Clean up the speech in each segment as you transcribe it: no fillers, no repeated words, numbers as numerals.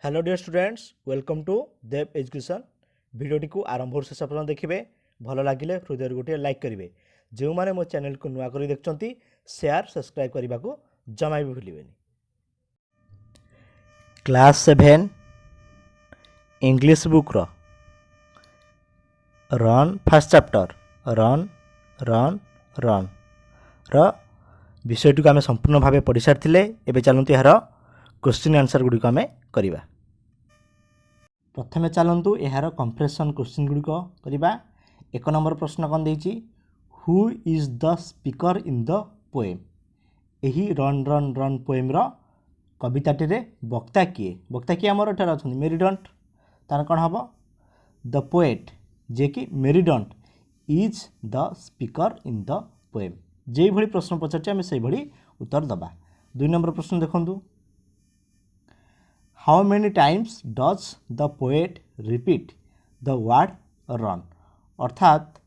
Hello dear students, welcome to Dev education. भिडियोटी को आरंभ शेष पर्यटन देखिए। भल लगे हृदय गोटे लाइक करेंगे। जो मैंने मो चैनल को नुआ कर देखते शेयर सब्सक्राइब करने को जमा भी भूलें। Class 7 English book run first chapter run run run विषयटी को आम संपूर्ण भाव पढ़ी सारी। एवं चलते यार क्वेश्चन आंसर गुड़िक आम करवा। प्रथम चलतु यार कंप्रेशन क्वेश्चन गुड़िक करवा। एक नंबर प्रश्न कौन देती, who is the speaker in the poem. यही रन रन रन पोएम कविताटी वक्ता किए आमर एठार अच्छा मेरिडंट। तार कौन हम द पोएट जे कि मेरिडंट is the speaker in the poem. जे भली प्रश्न पचार आम से भली उत्तर दबा। 2 नंबर प्रश्न देखूँ, how many times does the poet repeat the word run. अर्थात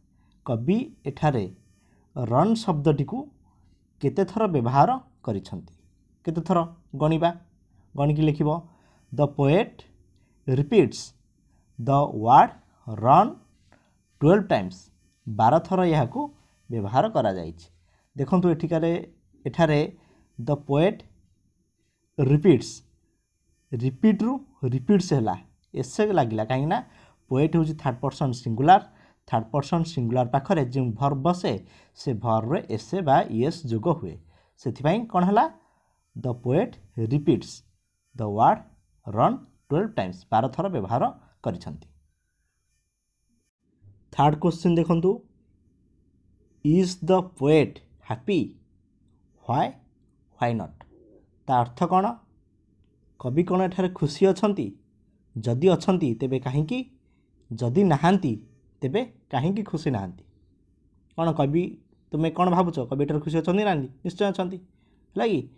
कवि एठारे रन शब्दटी को केते थर व्यवहार करिसंती। केते थर गणिबा, गणिकी लिखिब the poet repeats the word run 12 times. 12 थर यह व्यवहार करा जाइछि। देखंतु एठारे द पोएट रिपीट्स रिपीट रु रिपीट्स है एसे लगिला कहीं पोएट हूँ third person singular. Third person singular पाखरे जो भर्ब बसे से भर्ब रे एसे बा एस जोग हुए। से कौन है the poet repeats the word run 12 times. 12 थर व्यवहार करिसंती। थर्ड क्वेश्चन देखंतु, is the poet happy why why not. ता अर्थ कौन, कवि कौन एठारे खुशी अछंती, जदि अछंती तेबे काहींकी, जदि नाहांती तेबे काहींकी खुशी नाहांती। कौन कवि तुम्हें कौन भावुच, कवि एठारे खुशी अछंती ना, निश्चय अछंती है कि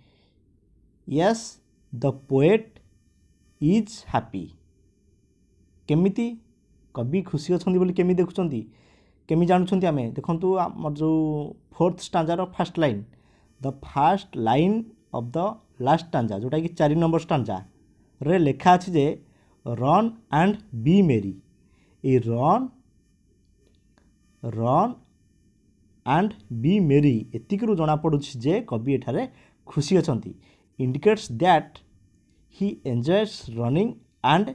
yes the poet is happy. केमिति कवि खुशी अछंती बोली केमी देखुचंती, केमी जानुचंती आमे देखंतु आम जो 4th स्टांजार first line, the first line of the last stanza जोटा कि 4 नंबर स्टांजा रे लेखा अछि जे रन एंड बी मेरी। ए run run and be merry एतिकरू जना पड़ुछि जे कवि एठारे खुशी अछंती। Indicates that he enjoys running and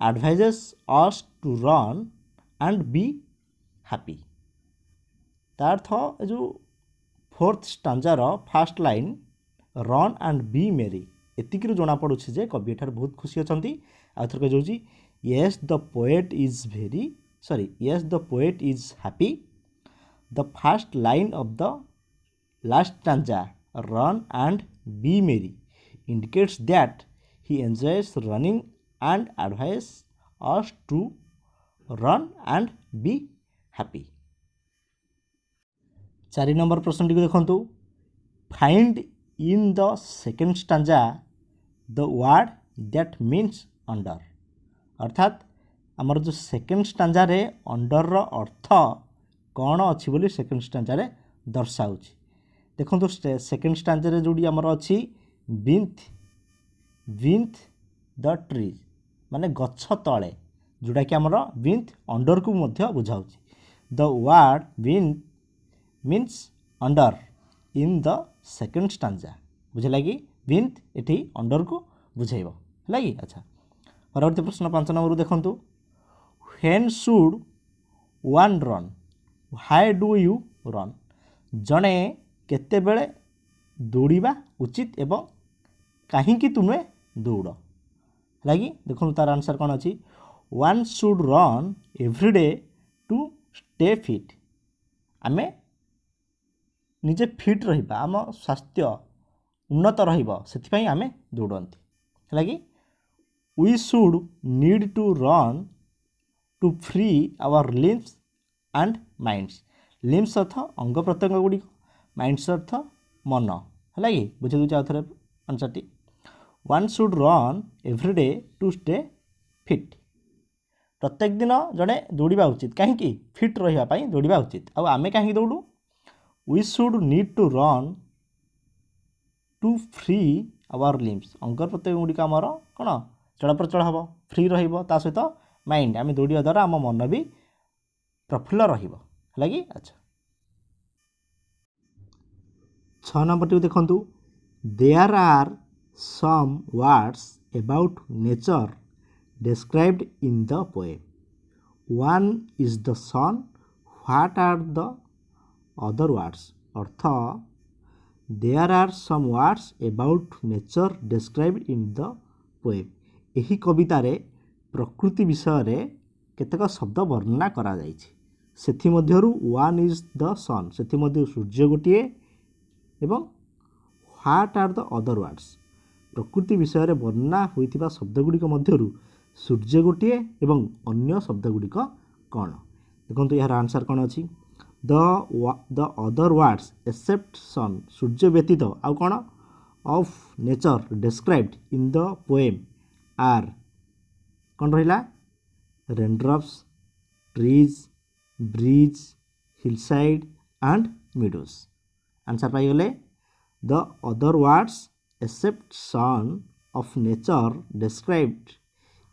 advises us to run and be happy. तार अर्थ जो 4th स्टांजार first line run and be merry एतिकरू जना पड़ुछि जे कवि एठार बहुत खुशी अछंती। आ थर कहि yes the poet is very sorry yes the poet is happy. The first line of the last stanza run and be merry indicates that he enjoys running and advise us to run and be happy. 4 number प्रश्न टी देखंतु, find in the second stanza the word that means under. अर्थात आमर जो second stanza रे under रो अर्थ कौन अच्छी बोली सेकेंड स्टांजा रे दर्शाऊँ। देखो सेकेंड स्टांजा रे जोड़ी आमर अच्छी विथ विथ द ट्रीज माने गछ तले, जोड़ा कि आमर विथ अंडर को मध्य बुझाऊँ। The word with means under in the second stanza बुझेगा कि विथ एटी अंडर को बुझेब है कि। अच्छा परवर्ती प्रश्न 5 नंबर देखंतु, when should one run why do you run. जड़े केते बेले दौड़ा उचित एवं कहीं तुम्हें दौड़ है कि। देखो तार आंसर कौन अच्छी, one should run everyday to stay fit. आमे निजे फिट रहिबा, आम स्वास्थ्य उन्नत रहिबो सेथिपई आमे दौड़ंती है कि। We should need to run to free our limbs and minds. Limbs अर्थ अंग प्रत्यंग गुड़िक, माइंड्स अर्थ मन है कि। बुझे दूसरे आउ थे आंसर टी, one should run everyday to stay fit. प्रत्येक दिन जड़े दौड़ा उचित कहीं फिट रही दौड़ा उचित। आमे कहीं दौड़ू, we should need to run to free our limbs. अंग प्रत्यंग गुड़िक आमर कौन चलप्रचल हम फ्री रहित माइंड आम दौड़ा द्वारा आम मन भी प्रफुल्ल रही अच्छा 6 नंबर टी देखु there are some words about nature described in the poem. One is the sun. What are the other words? Earth there are some words about nature described in the poem. एही कवितारे प्रकृति विषय रे केतेक शब्द वर्णना करा जाइछि सेथि मध्यरु वन इज द सन सेथि मध्य सूर्य गोटिए एवं what are the other words प्रकृति विषय रे वर्णना होइथिबा शब्द गुडिक मध्यरु सूर्य गोटे एवं अन्य शब्द गुड़िक कौन देखो यार आंसर कौन अच्छी the other words except sun सूर्य व्यतीत आउ कौन of nature described in the poem are कौन रहा raindrops trees breeze hillside and meadows answer पाइगले the other words except sun of nature described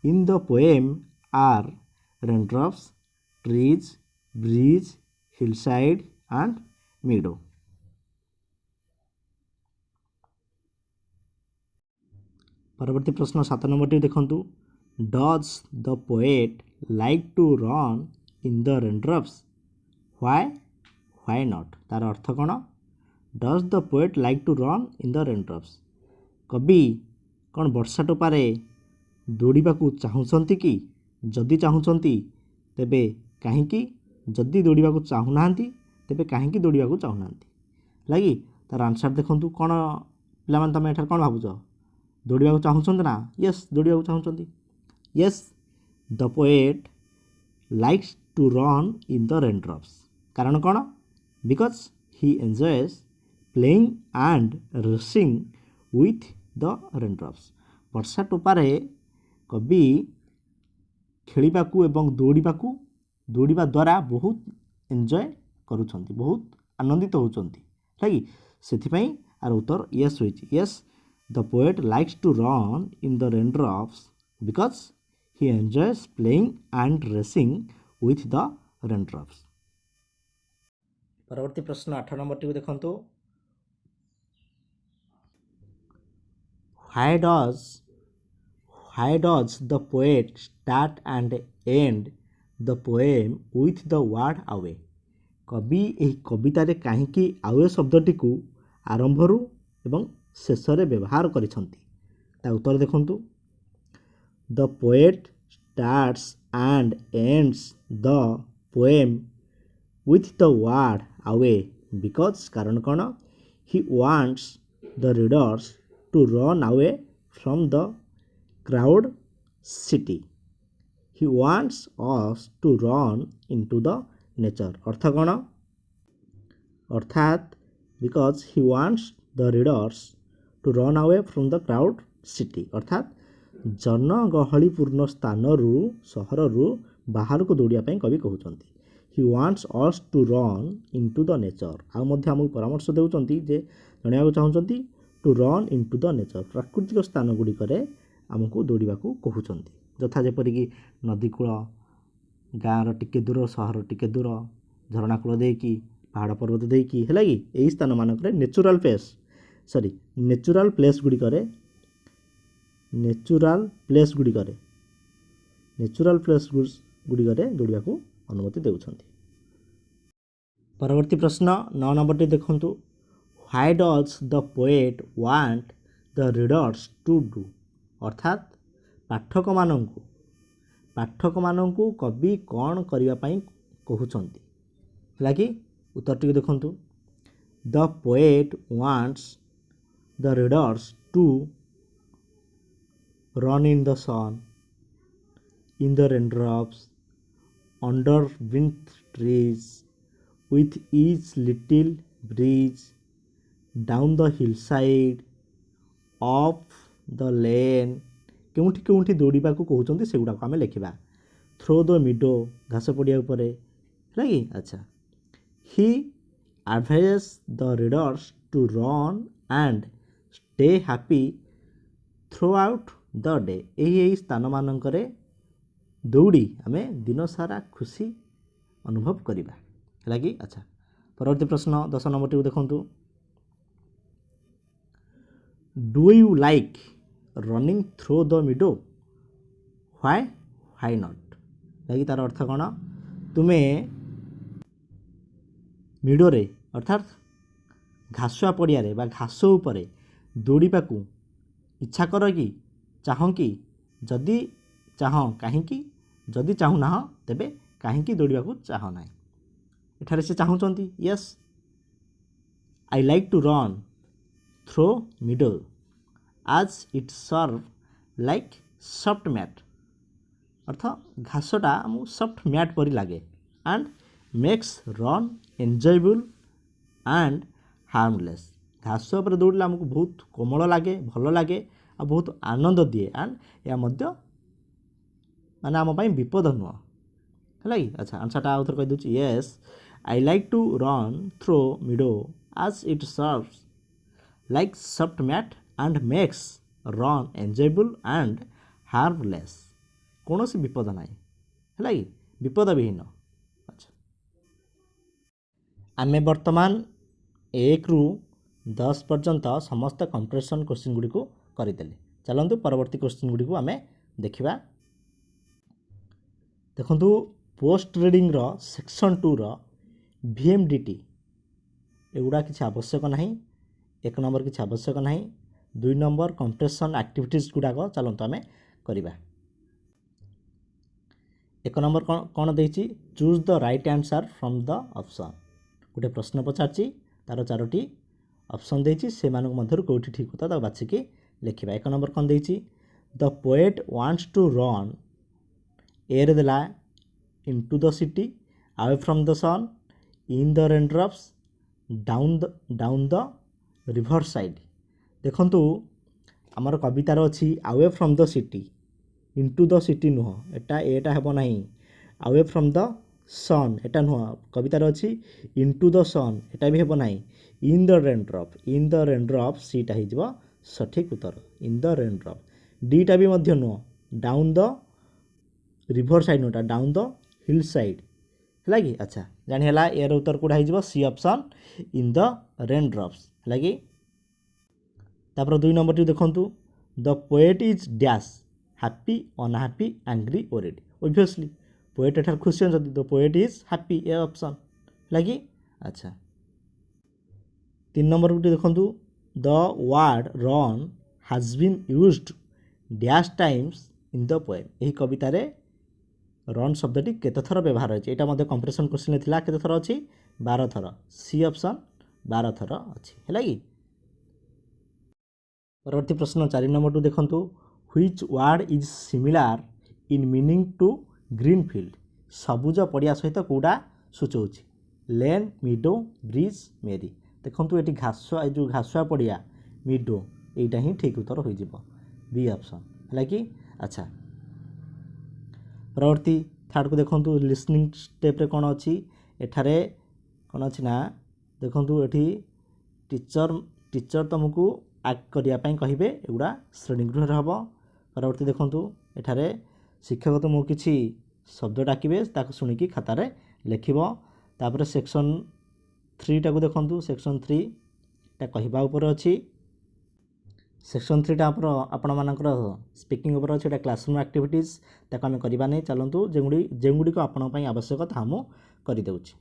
in the poem are raindrops, trees, breeze, hillside and meadow. परवर्ती प्रश्न 7 number टी देखंतु does the poet like to run in the raindrops why not तार अर्थ कौन does the poet like to run in the raindrops कवि कौन वर्षा टोपारे दौड़ाकू चाहूँगी कि जदि चाहूँगी तेबे कहीं जदि दौड़ाकू चाहूना तेबे कहीं दौड़ाकू चाहूना लगी तार आंसर देखूँ कौन पे तुम एठार कौन भावुच दौड़ाकू चाहूँ ना यस दौड़ाकू चाहूँगी yes the poet likes to run in the raindrops कारण कौन because he enjoys playing and racing with the raindrops वर्षा टोपारे कवि खेलिबाकू एवं दौड़ा द्वारा बहुत एंजॉय करुछंती बहुत आनंदित होउछंती लगी सेथिपई आर उत्तर यस होइछि yes the poet likes to run in the raindrops because he enjoys playing and racing with the raindrops परवर्ती प्रश्न 8 नंबर टी देखंतु Why does the poet start and end the poem with the word away? कवि एही कवितारे काहींकी आवे शब्दटी को आरंभरू एवं शेषरे व्यवहार करिसंती ता उत्तर देखंतु the poet starts and ends the poem with the word away because कारण कौन he wants the readers to run away from the crowd city he wants us to run into the nature अर्थ कौन अर्थात because he wants the readers to run away from the crowd city अर्थात जनगहलीपूर्ण स्थान सहर बाहर को दौड़िया कवि कहते he wants us to run into the nature आ मध्य आमको परामर्श देउचंती जे जणियाको चाहूचंती to run into the nature प्राकृतिक स्थान गुड़िकरे आमको दौड़ाकू कहते यथा जेपरिक नदीकूल गाँव टिके दूर सहर टिके दूर झरणाकूल देकी पहाड़ पर्वत देकी है कि यही स्थान मानक नेचुराल प्लेस गुड़िकरे दौड़ाकू अनुमति देउछंती परवर्ती प्रश्न 9 नंबर देखु why does the poet want the readers to do अर्थात पाठक मानंकु कवि कौन करने कहते लगी उत्तर टी देखु the poet wants the readers to run in the sun in the raindrops under beneath trees with each little breeze down the hillside up the lane केउठी केउठी दौड़ा को कहते से गुड़ाक आम लिखा थ्रो द मिडो घास पड़िया उपर है अच्छा he advises the readers to run and stay happy throughout the day यही स्थान मानकरे दौड़ी आमे दिन सारा खुशी अनुभव करिबा है कि। अच्छा परवर्ती प्रश्न 10 नंबर टी देखंतु do you like running through the मीडो why not लगी तार अर्थ कौन तुम्हें मिडोरे अर्थात घासुआ पड़िया बा घास उपरे दौड़ा को इच्छा कर कि चाह कि जदि चाह कहीं जदि चाहूना तेबे कहीं दौड़ा को चाह ना एठारे से चाहूँगी yes I like to run through meadow as it serve like soft mat अर्थ घासटा आमको सफ्ट मैट परी लगे and makes run enjoyable and harmless घास पर दौड़े आमको बहुत कोमल लगे भल लगे आ बहुत आनंद दिए एंड या मध्य माने आम पाई विपद नुह है कि। अच्छा आंसरटा आउ थे कह दूँ yes I like to run through meadow as it serves like soft mat and makes run enjoyable and harmless कौन सी विपद ना है कि विपद विहीन। अच्छा आम बर्तमान 1 ରୁ 10 पर्यंत समस्त कंप्रेशन क्वेश्चन गुड़ी को करदेले चलतु परवर्ती क्वेश्चन गुड़ी को आम देखा देखु पोस्ट रीडिंग रो सेक्शन 2 रो VMDT एगुड़ा किसी आवश्यक ना 1 नंबर किसी आवश्यक ना 2 नंबर कंप्रेशन एक्टिविटीज गुड़ाक चलतु आम करवा 1 नंबर कौन देती choose the right answer from the option गोटे प्रश्न पचार तार 4टी ऑप्शन देती से मध्य कौटी ठीक होता बाछिकी लिखा 1 नंबर कौन देती the poet wants to run एयर देला into the city away from the sun in the raindrops down the river side देखंतु आमर कवितार अच्छी away from the city into the city नुह एटा हेब ना अवे फ्रॉम द सन एटा नुह कवितार अच्छी इनटू द सन एटा भी हेब ना इन द रेनड्रॉप सीटा हो सठिक उत्तर इन द रेनड्रॉप डीटा भी मध्य नुह डाउन द रिवर साइड नुटा डाउन द हिल साइड है कि। अच्छा जानीला यार उत्तर कौटा हो C option in the raindrops है कि। तापर 2 नंबर टी देखंतु the poet is dash happy unhappy angry worried obviously poet एठार खुशी अच्छा the poet is happy A option है कि। अच्छा 3 नंबर टी देखंतु the word run has been used dash times in the poem यही कवितार रन शब्दटी केते थर व्यवहार होती है यहाँ कंप्रेशन क्वेश्चन थिला केते थर अच्छी 12 थर सी ऑप्शन 12 थर अच्छी है कि। परवर्ती प्रश्न 4 नंबर टू देखंतु which word is similar in meaning to green field सबुज पड़िया सहित कौटा सूचौछि लेन मिडो ब्रिज मेरी देखंतु ये घासुआ जो घासुआ पड़िया मिडो यहीटा ही ठीक उत्तर हो बी ऑप्शन है कि। अच्छा परवर्ती थर्ड को देखंतु लिसनिंग स्टेप रे कौन अच्छी एठारे कौन अच्छी ना देखंतु एठी टीचर तुमको एक्ट करने कहे एगुड़ा श्रेणीगृह हम परवर्ती देखंतु एठारे शिक्षक तुमको किसी शब्द डाकिबे ताको सुनिकी खातार लिखिबो तापर सेक्शन 3 टाको देखंतु सेक्शन 3 टा कहबा ऊपर अच्छी सेक्शन 3 टा आपण मानकर स्पीकिंग ऊपर अच्छे क्लासरूम एक्टिविटीज ताको आम करवा नहीं चलतु जेगुड़ी को आपण आवश्यक ता हम करदेउछि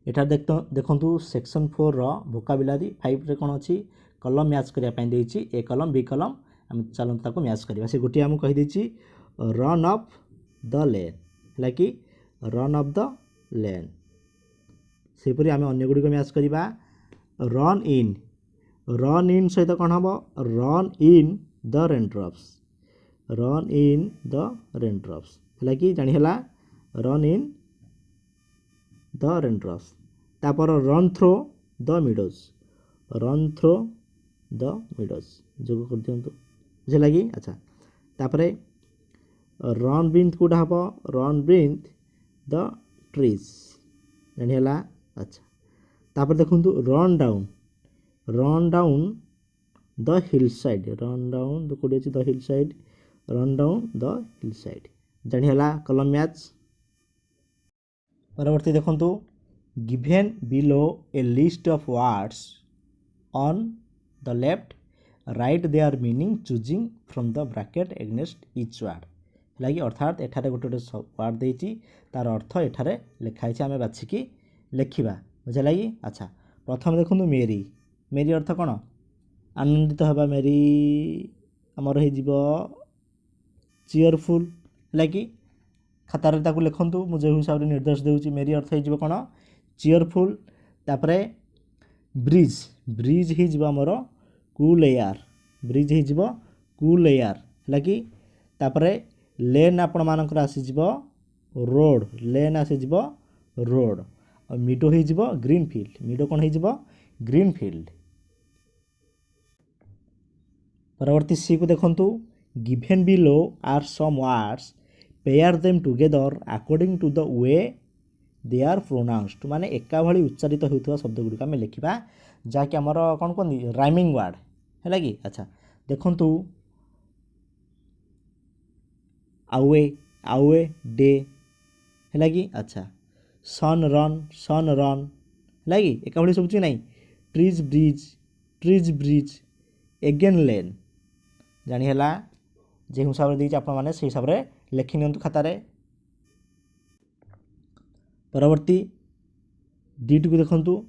एठार देखंतु सेक्शन 4 रो वोकाबुलारी 5 रे कोन अछि कलम मैच करिया पई देछि ए कलम बी कलम हम चलंत ताको मैच करबा से गोटी हम कहि देछि रन ऑफ द लेन है कि रन ऑफ द लेन सेपरी आम अन्य गुडी को मैच करबा रन इन सहित कौन हम रन इन द रेनड्रॉप्स है कि जानी है रन इन द रेनड्रॉप्स तापर रन थ्रो द मिडोज जोग कर दिंतु बुझे कि। अच्छा तापर रन ब्रिथ कौटा हम रन ब्रिथ द ट्रीज जानी है। अच्छा तापर देखु run down the hill side run down कौटी अच्छी the hill side run down the hill side जानिला कलम मैच। परवर्ती देखंतु given below a list of words on the left right their meaning choosing from the bracket against each word लगी अर्थात एठारे गोटे गोटे वर्ड देती तार अर्थ एठारे लिखाई आम बाछिकी लेखिबा बुझे लगी। अच्छा प्रथम देखो मेरी मेरी अर्थ कौन आनंदित हवा मेरी आमर हो चीयरफुल लगी खातार ताकू लिखंतु मुझे हिसाब से निर्देश देउची मेरी अर्थ हो कौन चीयरफुल। तापरे ब्रिज ब्रिज हो आमर कूल एयर ब्रिज हो कूल एयर लगी। तापरे लेन आपण मानकर आसीजिव रोड लेन आसीजिव रोड और मिडो हो ग्रीन फील्ड मिडो कौन हो ग्रीन फील्ड। परवर्ती सी को देखंतु given below are some words pair them together according to the way they are pronounced माने एका भली उच्चारित होता शब्द गुड़िक आम लिखा जहाँकि आमर कौन कहते राइमिंग वर्ड है कि। अच्छा देखंतु आवे आवे डे है कि। अच्छा सन रन है कि एका भली सब नहीं ट्रीज ब्रिज एगेन लेन जानीला जो हिसाब से आप हिसाब से लिखि नि खातार। परवर्ती डी को देखंतु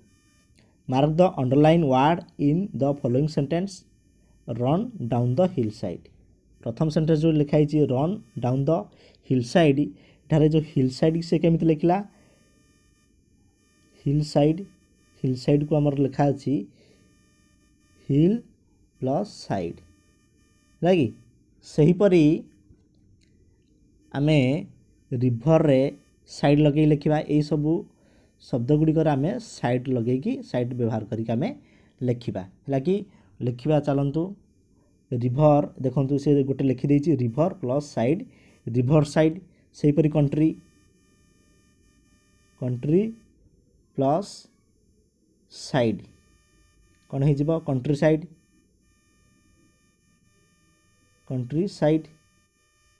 mark the underline word in the following sentence run down the hill side प्रथम सेंटेंस जो लिखाई run down the hill side एठारे जो हिल साइड से केमिति लिखला हिल साइड को आमर लिखा अछि हिल प्लस साइड लगी सहीपरी आमे रिभर रे साइड लगे लिखा यही सबू शब्द गुड़िकर आम साइड लगे साइड व्यवहार करके आम लिखा है लिखा चलतु रिभर देखु से गोटे लिखिदे river plus side river side सेहीपरि कंट्री कंट्री प्लस साइड कौन हो कंट्री साइड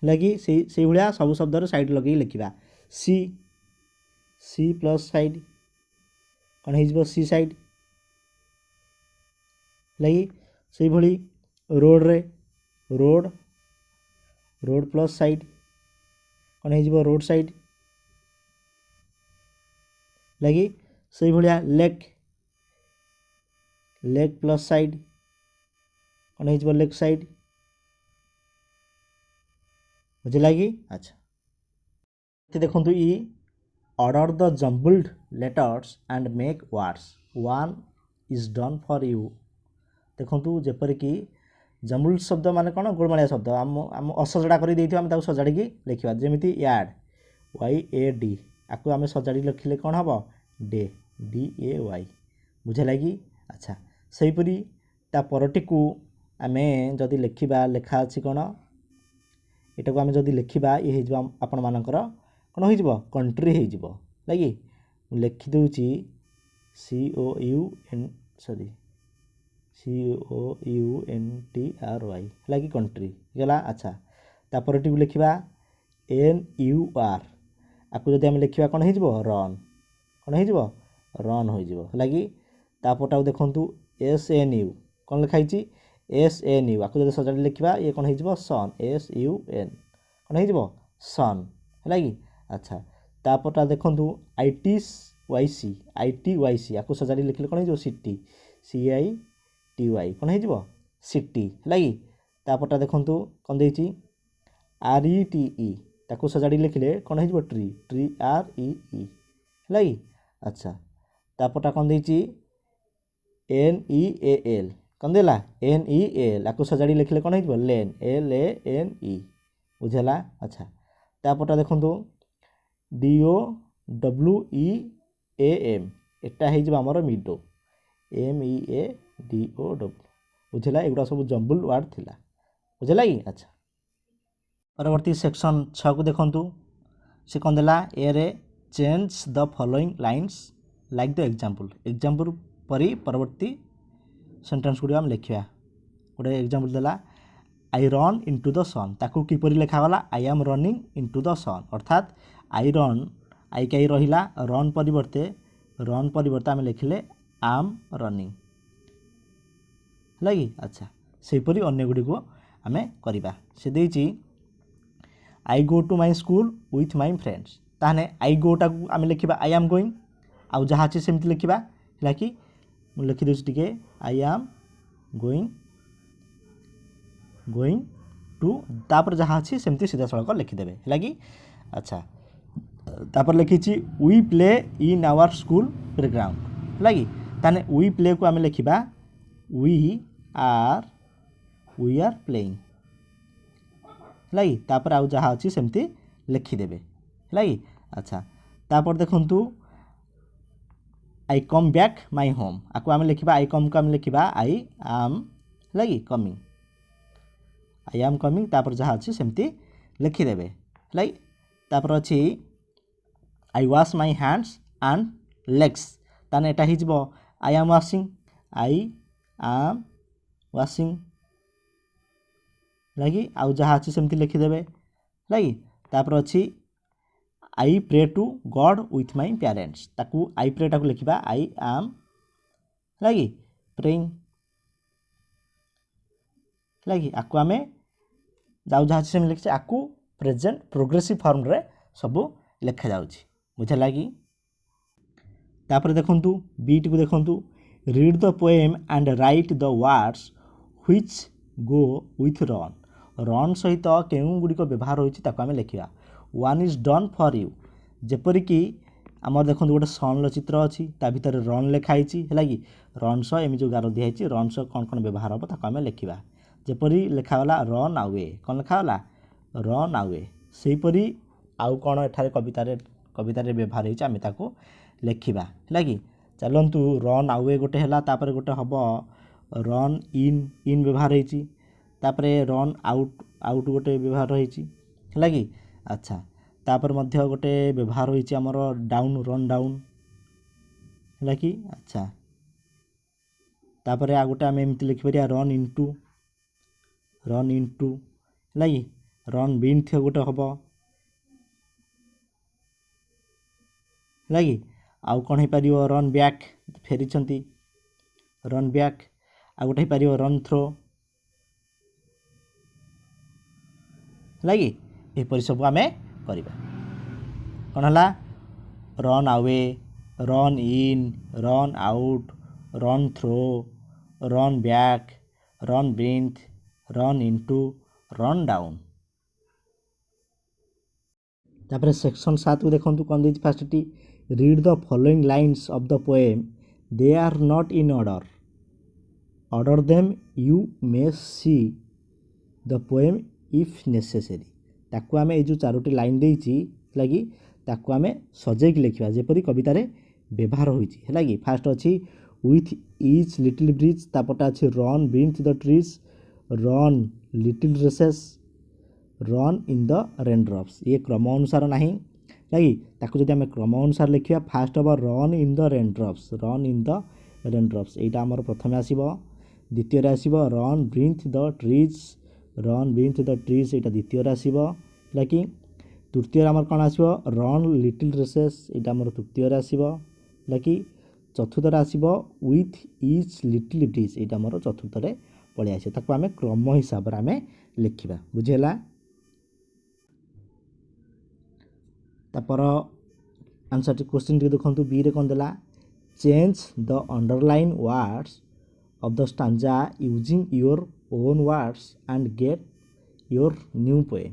लगी से भाया सब शब्द साइड लगे लिखा सी प्लस साइड कौन हो सी साइड लगी से भली रोड रे रोड प्लस साइड कौन हो रोड साइड लगी से भाया लेक प्लस साइड कौन हो लेक साइड बुझे कि। अच्छा देखो E order the jumbled letters and make words one is done for you देखो जेपरिक जम्बल्ड शब्द माने कौन गोलमालिया शब्द आम असजड़ा कर सजाड़ी लिखा जमी याड YAD आपको आम सजाड़ी लिखिले कौन हम डे DAY बुझे कि। अच्छा सेहीपरि ता परटी को आम जदि लिखा लेखा अच्छी कौन एटा को आम जदि लिखा ये हो आपण मानकर कौन हो कंट्री हो लगी लिखिदे COUNTRY लगी कंट्री गला। अच्छा तापरटी को लिखा NUR आपको जब आम लिखा कौन हो रन कौन हो रन हो लगी। तापटा देखु SNU कौन लिखाई SNU आपको जब सजाड़ी लिखा ये कौन हो सन SUN कौन हो सन है कि। अच्छा तापटा देखु ITYC आपको सजाड़ी लिखले कौन हो सिटी CITY कौन हो सिटी है कि। तापटा देखु कौन देती RETE ताको सजाड़ी लिखले कौन हो ट्री TREE है कि। अच्छा तापटा कौन देती NEAL कौन देला NEL आपको सजाड़ी लिखले कौन हो लेन LANE बुझेला। अच्छा तापटा देखो DOWEAM एटा हो आमर मिडो MEADOW बुझेला एगुड़ा सब जम्बल वार्ड थिला बुझेला कि। अच्छा परवर्ती सेक्शन 6 को देखंतु से कौन देला ए रे change the following lines like the example परी परवर्ती सेंटेंस गुड़ी आम लिखा गोटे एग्जांपल देला I run into the sun ताकू किपरि लिखागला I am running into the sun अर्थात आई रन आई कई रहिला रन परिवर्ते आम लिखिले आम रनिंग लगी। अच्छा सेपरी अन्य गुडी को आमे करिबा से देछि I go to my school with my friends ताने आई गो टा आमे लिखिबा आई एम गोइंग आउ जहा अछि सेमति लिखिबा हला कि मु लिखि दोछि टिके आई एम गोइंग टू तापर जहा अछि सेमति सीधा सळक लिखि देबे हला कि। अच्छा तापर लिखिछि we play in our school playground हला कि ताने वी प्ले को आमे लिखिबा वी आर प्लेइंग हलाई तापर आउ जहा अछि सेमति लिखिदेबे हलाई। अच्छा तापर देखंतु आई कम बैक माय होम आकु आमे लिखिबा आई कम को आमे लिखिबा आई एम हलाई कमिंग तापर जहा अछि सेमति लिखिदेबे हलाई। तापर अछि I wash my hands and legs ताने एटा हिजबो आई एम वाशिंग लगी आउ जहा अछि सेमति लिखिदेबे लगी। तापर अछि I pray to God with my parents ताकू आई प्रे टाकू लिखिबा आई एम लगी प्रेइंग लगी आकु आमे जाउ जहा अछि सेम लिखि आकु प्रेजेंट प्रोग्रेसिव फॉर्म रे सब लिखा जाउछि बुझा लागी। तापर देखंतु बीट को देखंतु read the poem and write the words which go with run सहित केउ गुडी को व्यवहार होइछि ताको आमे लिखिबा one is done for you जेपरि कि आमर देखंतु गोटे सन चित्र अछि ता भितर रन लिखा हिछि हैला कि रन सो एमि जो गारो दिया हिछि रन सो कोन कोन व्यवहार हो ताको आमे लिखिबा जेपरि लिखा वाला रन अवे कोन लिखा वाला रन अवे सेहि परि आउ कोन एठारे कविता रे व्यवहार हिछि आमे ताको लिखिबा हैला कि। चलंतु रन अवे गोटे हला तापर गोटे हबो रन इन व्यवहार हिछि तापरे रन आउट गोटे व्यवहार रहिछि हैला कि। अच्छा तापर मध्य गोटे व्यवहार होइछि हमर डाउन रन डाउन हैला कि। अच्छा तापर आ गोटे आमे एमति लिखि परिया रन इनटू हैला कि रन बिन थियो गोटे हबो हैला कि। आउ कोन हे परियो रन बैक फेरिछंती रन बैक आ गोटे हे परियो रन थ्रो लगी ए परि सब आमे करिबा कोन हला run away run in run out run through run back run beneath run into run down. तापर सेक्शन 7 को देखंतु कोन दै फास्ट टी read the following lines of the poem they are not in order them you may see the poem if necessary ताकू आमे ए जो Charoti line देइछि लागी ताकू आमे सजेक लिखिबा जेपरि कविता रे व्यवहार होइछि हैला कि। फास्ट अछि विथ ईच लिटिल ब्रिज तापटा अछि run beneath the trees run little races run in the raindrops ये क्रम अनुसार नाही लागी ताकू जदि आमे क्रम अनुसार लिखिबा फास्ट हबो रन इन द रेनड्रॉप्स एटा हमर प्रथमे आसीबो द्वितीय रे आसीबो रन बीन्थ द ट्रीज एटा द्वितीय रे आसीबो लाकी तृतीय हमर कोन आसीबो रन लिटिल रेसेस एटा हमर तृतीय रे आसीबो लाकी चतुर्थ रे आसीबो विथ ईच लिटिल ब्रिज एटा हमर चतुर्थ रे पळि आसी ताकू आमे क्रम हिसाब रे आमे लिखिबा बुझेला। तापर आंसर टी क्वेश्चन टी देखंतु बी रे कोन देला change the underline words of the stanza using your own words and get your new poem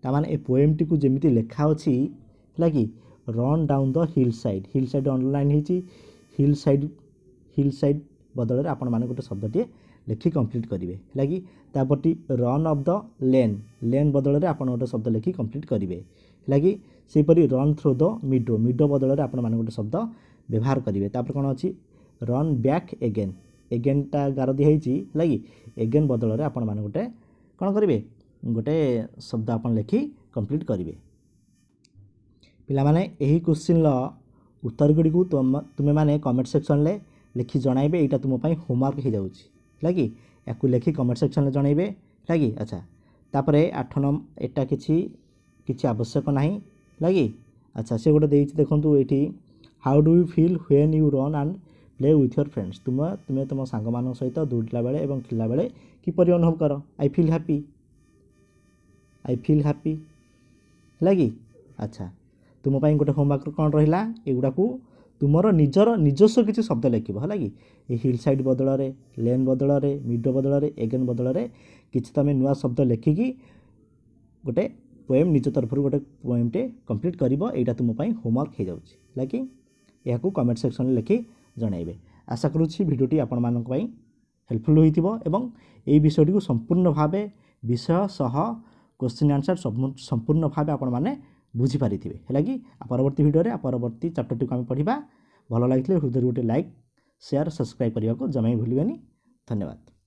तामाने ए पोएम टी को जेमिति लेखा अछि लागी run down the hill side underline हिची हिल साइड बदल रे आपण माने गोटे शब्द टी लिखि कंप्लीट करिवे लागी तापटी रन ऑफ द लेन बदल रे आपण गोटे शब्द लिखि कंप्लीट करिवे लागी से परि रन थ्रू द मिडो बदल रे आपण माने गोटे शब्द व्यवहार करिवे। तापर कोन अछि रन बैक एगेन टा गार दि हेछि लागी एगेन बदल रे आपण माने गोटे कोन करिवे गोटे शब्द आपण लिखि कंप्लीट करिवे। पिला माने एही क्वेश्चन ल उत्तर गुडी को तुमे माने कमेंट सेक्शन ले लिखि जणाइबे एटा तुम पई होमवर्क हे जाउछि लागी या लिखि कमेंट सेक्शन में जनइबे लगी। अच्छा तापर 8 नंबर एटा किछि आवश्यक नहीं लगी। अच्छा से गोटे देइछि देखंतु एठी how do you feel when you run and play with your friends तुम्हें तुम सांग मान सहित दौड़ला बेले और खेलला बेले किपरि अनुभव कर। आई फील हैप्पी लगी। अच्छा तुम पाई गोटे होमवर्क कौन रहा एगुड़ा को तुमर निजस्व किसी शब्द लिख है लगी। हिल साइड बदल रे लेन बदल रे मिड बदल रे एगेन बदल रे किसी तुम नुआ शब्द लिखिकी गोटे पोएम निज तरफ गोटे पोएमटे कंप्लीट कर यहाँ तुम होमवर्क हो जाऊँगी लगी। यह कमेंट सेक्शन में लिखि जनइबे। आशा करुँची भिडियोटी आपण मानक हेल्पफुल होइथिबो एवं एई विषयटी को संपूर्ण भावे विषय सह क्वेश्चन आंसर संपूर्ण भावे आपण माने बुझी पारिथिबे लगी। परवर्ती भिडियो रे परवर्ती चैप्टर को आम पढ़िबा। भल लगिले हृदय गोटे लाइक शेयर सब्सक्राइब करने को जमा भूलिबेनी। धन्यवाद।